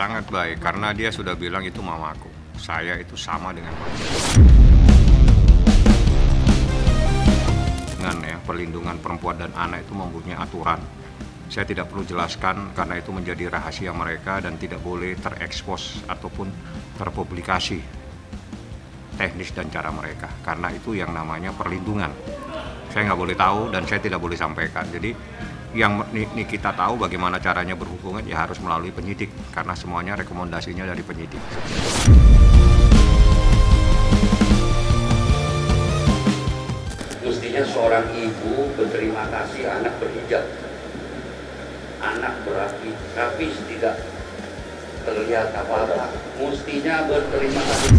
Sangat baik, karena dia sudah bilang itu mamaku. Saya itu sama dengan mamaku. Dengan perlindungan perempuan dan anak itu mempunyai aturan. Saya tidak perlu jelaskan karena itu menjadi rahasia mereka dan tidak boleh terekspos ataupun terpublikasi teknis dan cara mereka. Karena itu yang namanya perlindungan. Saya nggak boleh tahu dan saya tidak boleh sampaikan. Jadi yang Nikita tahu bagaimana caranya berhubungan ya harus melalui penyidik karena semuanya rekomendasinya dari penyidik. Mestinya seorang ibu berterima kasih anak berhijab, anak berapi, tapi tidak terlihat apa-apa. Mestinya berterima kasih.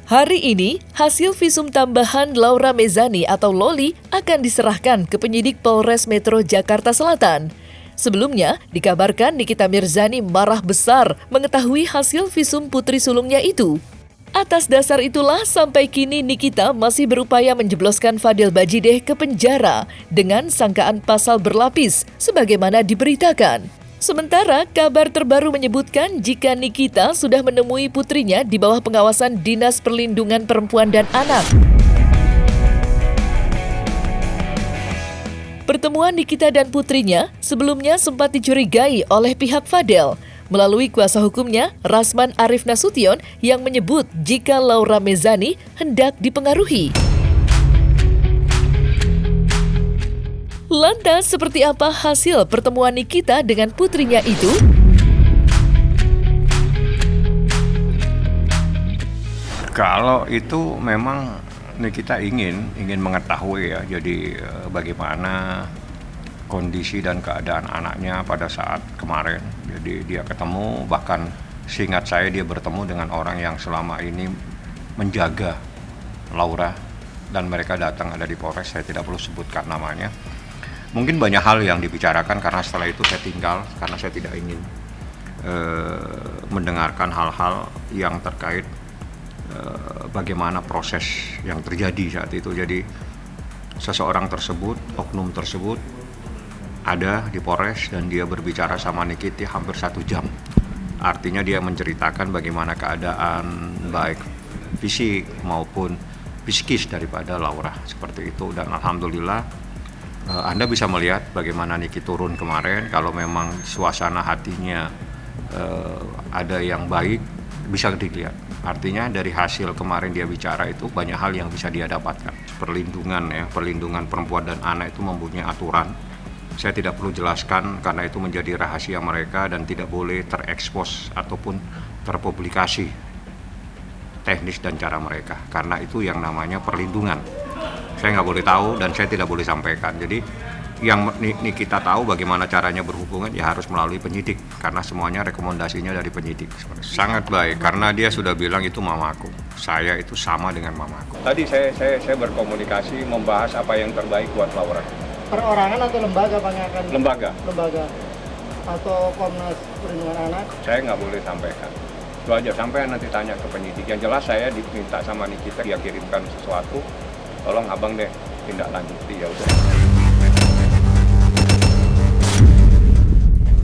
Hari ini, hasil visum tambahan Laura Mezani atau Loli akan diserahkan ke penyidik Polres Metro Jakarta Selatan. Sebelumnya, dikabarkan Nikita Mirzani marah besar mengetahui hasil visum putri sulungnya itu. Atas dasar itulah sampai kini Nikita masih berupaya menjebloskan Fadel Bajideh ke penjara dengan sangkaan pasal berlapis sebagaimana diberitakan. Sementara kabar terbaru menyebutkan jika Nikita sudah menemui putrinya di bawah pengawasan Dinas Perlindungan Perempuan dan Anak. Pertemuan Nikita dan putrinya sebelumnya sempat dicurigai oleh pihak Fadel melalui kuasa hukumnya Rasman Arif Nasution yang menyebut jika Laura Mezani hendak dipengaruhi. Lantas, seperti apa hasil pertemuan Nikita dengan putrinya itu? Kalau itu memang Nikita ingin mengetahui ya, jadi bagaimana kondisi dan keadaan anaknya pada saat kemarin. Jadi dia ketemu, bahkan seingat saya dia bertemu dengan orang yang selama ini menjaga Laura dan mereka datang ada di Polres, saya tidak perlu sebutkan namanya. Mungkin banyak hal yang dibicarakan karena setelah itu saya tinggal karena saya tidak ingin mendengarkan hal-hal yang terkait bagaimana proses yang terjadi saat itu. Jadi seseorang tersebut, oknum tersebut ada di Polres dan dia berbicara sama Nikita hampir 1 jam. Artinya dia menceritakan bagaimana keadaan baik fisik maupun psikis daripada Laura seperti itu. Dan alhamdulillah Anda bisa melihat bagaimana Niki turun kemarin. Kalau memang suasana hatinya ada yang baik, bisa dilihat. Artinya dari hasil kemarin dia bicara itu banyak hal yang bisa dia dapatkan. Perlindungan perempuan dan anak itu mempunyai aturan. Saya tidak perlu jelaskan karena itu menjadi rahasia mereka dan tidak boleh terekspos ataupun terpublikasi teknis dan cara mereka. Karena itu yang namanya perlindungan. Saya nggak boleh tahu dan saya tidak boleh sampaikan. Jadi yang Nikita tahu bagaimana caranya berhubungan ya harus melalui penyidik karena semuanya rekomendasinya dari penyidik. Sangat baik karena dia sudah bilang itu mamaku. Saya itu sama dengan mamaku. Tadi saya berkomunikasi membahas apa yang terbaik buat Laura. Perorangan atau lembaga Pak yang akan? Lembaga Atau Komnas Perlindungan Anak? saya nggak boleh sampaikan. Itu aja, sampai nanti tanya ke penyidik. Yang jelas saya diminta sama Nikita, dia kirimkan sesuatu, tolong abang deh tindak lanjuti, ya udah.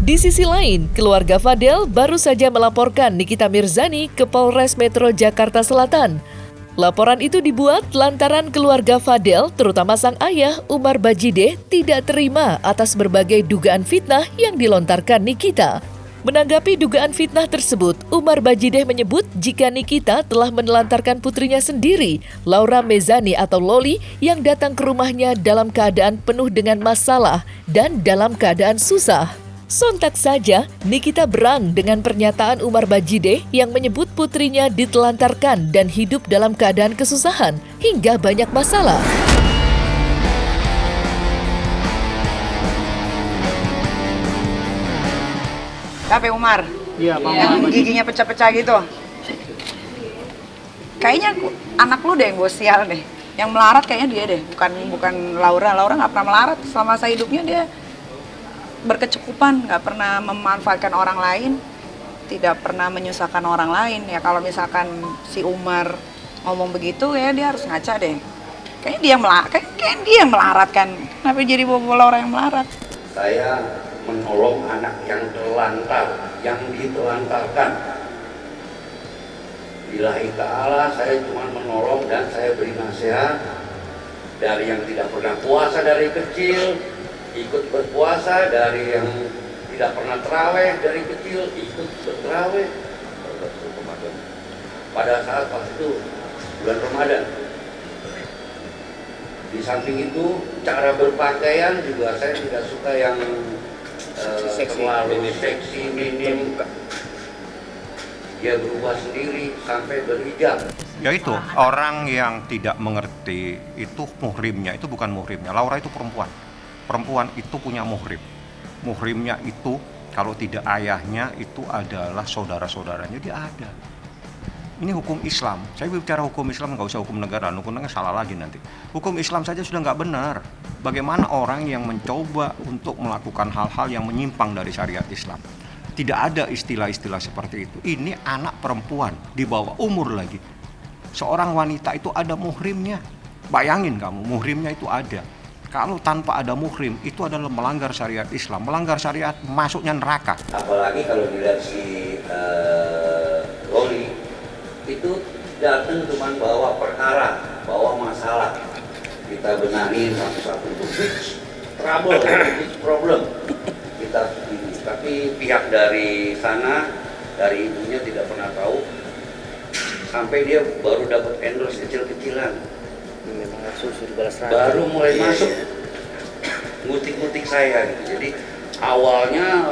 Di sisi lain, keluarga Fadel baru saja melaporkan Nikita Mirzani ke Polres Metro Jakarta Selatan. Laporan itu dibuat lantaran keluarga Fadel, terutama sang ayah Umar Bajideh, tidak terima atas berbagai dugaan fitnah yang dilontarkan Nikita. Menanggapi dugaan fitnah tersebut, Umar Bajideh menyebut jika Nikita telah menelantarkan putrinya sendiri, Laura Mezani atau Loli, yang datang ke rumahnya dalam keadaan penuh dengan masalah dan dalam keadaan susah. Sontak saja, Nikita berang dengan pernyataan Umar Bajideh yang menyebut putrinya ditelantarkan dan hidup dalam keadaan kesusahan hingga banyak masalah. Tapi Umar, Iya, Pak. yang giginya pecah-pecah gitu. Kayaknya anak lu deh yang gue sial deh. Yang melarat kayaknya dia deh, bukan Laura. Laura nggak pernah melarat selama masa hidupnya, dia berkecukupan, nggak pernah memanfaatkan orang lain. tidak pernah menyusahkan orang lain. Ya kalau misalkan si Umar ngomong begitu ya dia harus ngaca deh. Kayaknya dia yang melarat kan. Kenapa jadi bola orang yang melarat? Saya menolong anak yang terlantar, yang ditelantarkan. Lillahi ta'ala saya cuma menolong dan saya beri nasihat dari yang tidak pernah puasa dari kecil, ikut berpuasa, dari yang tidak pernah terawih dari kecil, ikut berterawih. Pada saat pas itu bulan Ramadan. Di samping itu cara berpakaian juga saya tidak suka yang terlalu seksi, minim. Dia berubah sendiri sampai berhijab. Yaitu orang yang tidak mengerti itu muhrimnya, itu bukan muhrimnya. Laura itu perempuan. Perempuan itu punya muhrim. Muhrimnya itu kalau tidak ayahnya itu adalah saudara-saudaranya, dia ada. Ini hukum Islam. Saya bicara hukum Islam, nggak usah hukum negara. Hukum negara salah lagi nanti. Hukum Islam saja sudah nggak benar. Bagaimana orang yang mencoba untuk melakukan hal-hal yang menyimpang dari syariat Islam? Tidak ada istilah-istilah seperti itu. Ini anak perempuan di bawah umur lagi. Seorang wanita itu ada muhrimnya. Bayangin kamu, muhrimnya itu ada. Kalau tanpa ada muhrim, itu adalah melanggar syariat Islam. Melanggar syariat, masuknya neraka. Apalagi kalau dilihat si Loli, itu datang cuma bawa perkara, bawa masalah. Kita benahin satu-satu untuk fix trouble, fix problem. Kita ini. Tapi pihak dari sana, dari ibunya tidak pernah tahu. Sampai dia baru dapat endorse kecil-kecilan. Memang sudah balas Baru mulai masuk ngutik-ngutik saya gitu. Jadi awalnya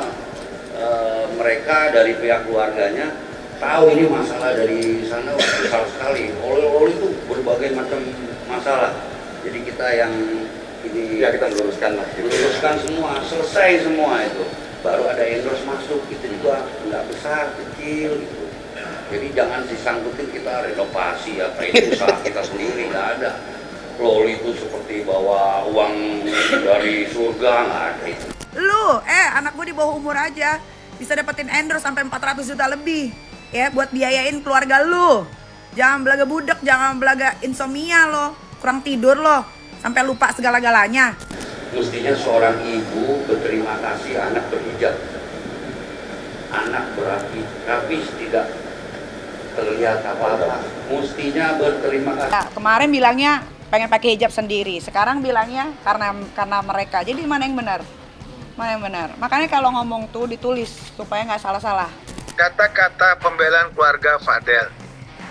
mereka dari pihak keluarganya tahu ini masalah dari sana besar sekali. Oli itu berbagai macam masalah. Jadi kita yang ini ya kita luruskan lah. Luruskan semua, selesai semua itu. Baru ada endorse masuk, itu juga nggak besar, kecil gitu. Jadi jangan disangkutin kita renovasi apa itu usaha kita sendiri, nggak ada. Loli itu seperti bawa uang dari surga, nggak ada itu. Lu, anak gue di bawah umur aja bisa dapetin endorse sampai 400 juta lebih. Ya, buat biayain keluarga lu. Jangan belaga budek, jangan belaga insomnia lo, kurang tidur lo, sampai lupa segala-galanya. Mestinya seorang ibu berterima kasih anak berhijab. Anak berapi, tapi tidak terlihat apa-apa. Mestinya berterima kasih. Nah, kemarin bilangnya pengen pakai hijab sendiri, sekarang bilangnya karena mereka. Jadi mana yang benar? Mana yang benar? Makanya kalau ngomong tuh ditulis supaya nggak salah-salah. Kata-kata pembelaan keluarga Fadel.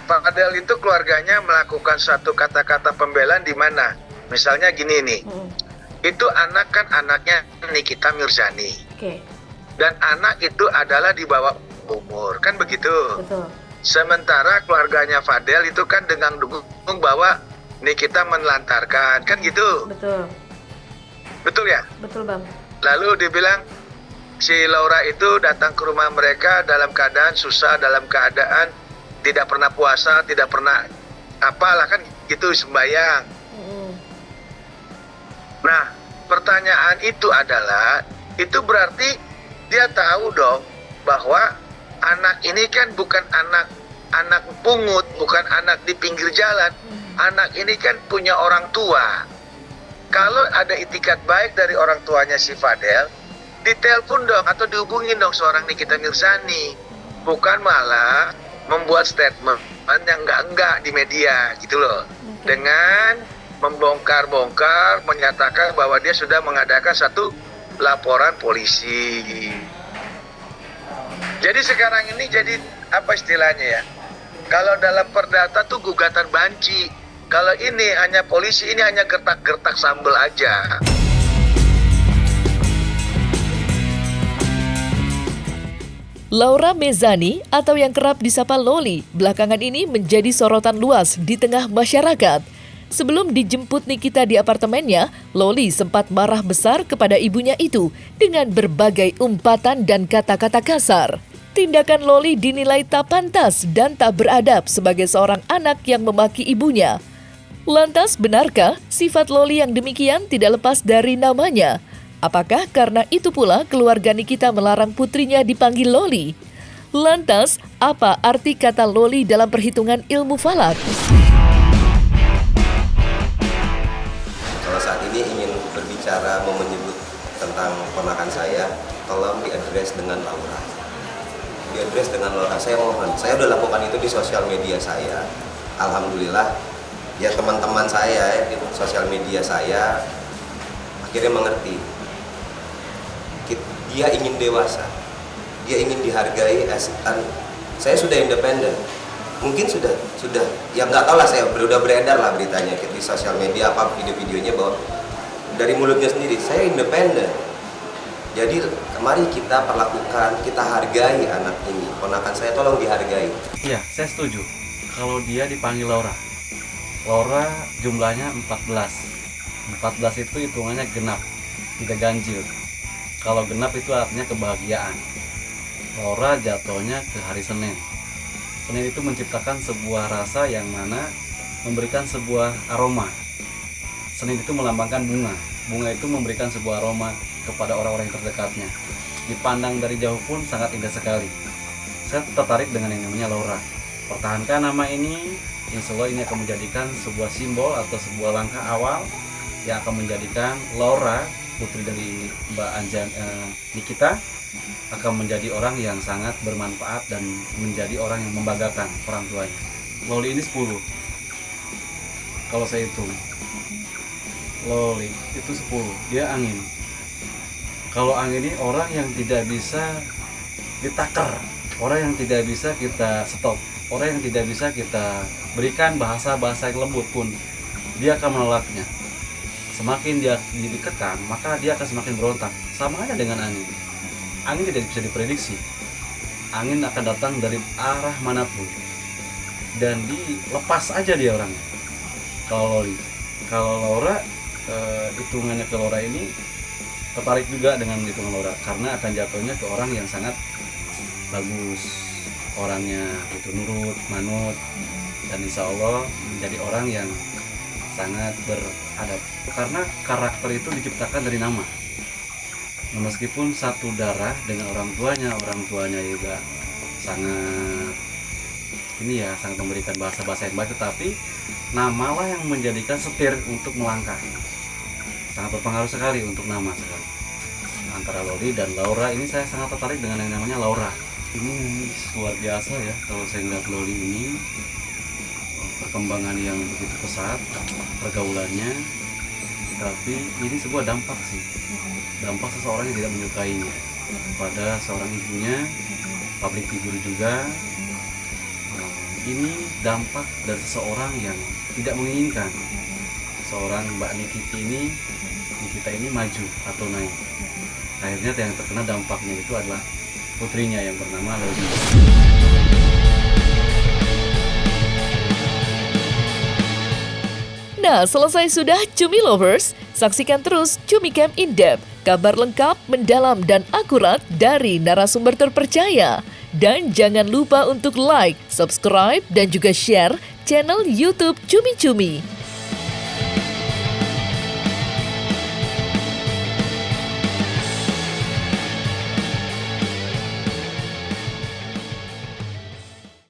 Fadel itu keluarganya melakukan satu kata-kata pembelaan di mana? Misalnya gini nih. Itu anak kan anaknya Nikita Mirzani. Oke. Dan anak itu adalah di bawah umur, kan begitu? Betul. Sementara keluarganya Fadel itu kan dengan dukung bahwa Nikita menelantarkan, kan gitu? Betul. Betul ya? Betul, Bang. Lalu dibilang si Laura itu datang ke rumah mereka dalam keadaan susah, dalam keadaan tidak pernah puasa, tidak pernah apalah kan gitu sembahyang. Nah, pertanyaan itu adalah, itu berarti dia tahu dong bahwa anak ini kan bukan anak pungut, bukan anak di pinggir jalan. Anak ini kan punya orang tua. Kalau ada itikat baik dari orang tuanya si Fadel, ditelepon dong atau dihubungin dong seorang Nikita Mirzani. Bukan malah membuat statement yang enggak di media gitu loh. Dengan membongkar-bongkar, menyatakan bahwa dia sudah mengadakan satu laporan polisi. Jadi sekarang ini jadi apa istilahnya ya? Kalau dalam perdata tuh gugatan banci. Kalau ini hanya polisi, ini hanya gertak-gertak sambal aja. Laura Mezani atau yang kerap disapa Loli belakangan ini menjadi sorotan luas di tengah masyarakat. Sebelum dijemput Nikita di apartemennya, Loli sempat marah besar kepada ibunya itu dengan berbagai umpatan dan kata-kata kasar. Tindakan Loli dinilai tak pantas dan tak beradab sebagai seorang anak yang memaki ibunya. Lantas, benarkah sifat Loli yang demikian tidak lepas dari namanya? Apakah karena itu pula keluarga Nikita melarang putrinya dipanggil Loli? Lantas, apa arti kata loli dalam perhitungan ilmu falak? Kalau saat ini ingin berbicara mau menyebut tentang ponakan saya, tolong diadres dengan Laura. Diadres dengan Laura, saya mohon. Saya sudah lakukan itu di sosial media saya. Alhamdulillah, ya teman-teman saya di sosial media saya akhirnya mengerti. Dia ingin dewasa, dia ingin dihargai. Saya sudah independen, mungkin sudah ya nggak tahu lah, saya udah beredar lah beritanya di sosial media apa video-videonya bahwa dari mulutnya sendiri saya independen. Jadi mari kita perlakukan, kita hargai anak ini, ponakan saya, tolong dihargai. Iya, saya setuju kalau dia dipanggil Laura. Laura jumlahnya 14 itu hitungannya genap, tidak ganjil. Kalau genap itu artinya kebahagiaan. Laura jatuhnya ke hari Senin. Senin itu menciptakan sebuah rasa yang mana memberikan sebuah aroma. Senin itu melambangkan bunga. Bunga itu memberikan sebuah aroma kepada orang-orang yang terdekatnya. Dipandang dari jauh pun sangat indah sekali. Saya tertarik dengan yang namanya Laura. Pertahankan nama ini, insya Allah ini akan menjadikan sebuah simbol atau sebuah langkah awal yang akan menjadikan Laura, putri dari Mbak Nikita, akan menjadi orang yang sangat bermanfaat dan menjadi orang yang membanggakan orang tuanya. Loli ini 10. Kalau saya hitung, Loli itu 10. Dia angin. Kalau angin ini orang yang tidak bisa ditaker, orang yang tidak bisa kita stop, orang yang tidak bisa kita berikan bahasa-bahasa yang lembut pun dia akan menolaknya. Semakin dia dikekang, maka dia akan semakin berontak. Sama aja dengan angin. Angin tidak bisa diprediksi. Angin akan datang dari arah manapun dan dilepas aja dia orangnya. Kalau Laura, hitungannya ke Laura ini tertarik juga dengan hitungan Laura karena akan jatuhnya ke orang yang sangat bagus, orangnya itu nurut, manut, dan insya Allah menjadi orang yang sangat beradab. Karena karakter itu diciptakan dari nama. Meskipun satu darah dengan orang tuanya juga sangat sangat memberikan bahasa-bahasa yang baik, tetapi namalah yang menjadikan setir untuk melangkah. Sangat berpengaruh sekali untuk nama sekali. Antara Loli dan Laura ini saya sangat tertarik dengan yang namanya Laura. Ini luar biasa ya kalau saya lihat Loli ini, perkembangan yang begitu pesat, pergaulannya, tapi ini sebuah dampak sih, dampak seseorang yang tidak menyukainya pada seorang ibunya, public figure juga. Ini dampak dari seseorang yang tidak menginginkan seorang Mbak Nikita ini maju atau naik. Akhirnya yang terkena dampaknya itu adalah putrinya yang bernama Loli. Nah, selesai sudah Cumi Lovers? Saksikan terus Cumi Camp In Depth, kabar lengkap, mendalam, dan akurat dari narasumber terpercaya. Dan jangan lupa untuk like, subscribe, dan juga share channel YouTube Cumi Cumi.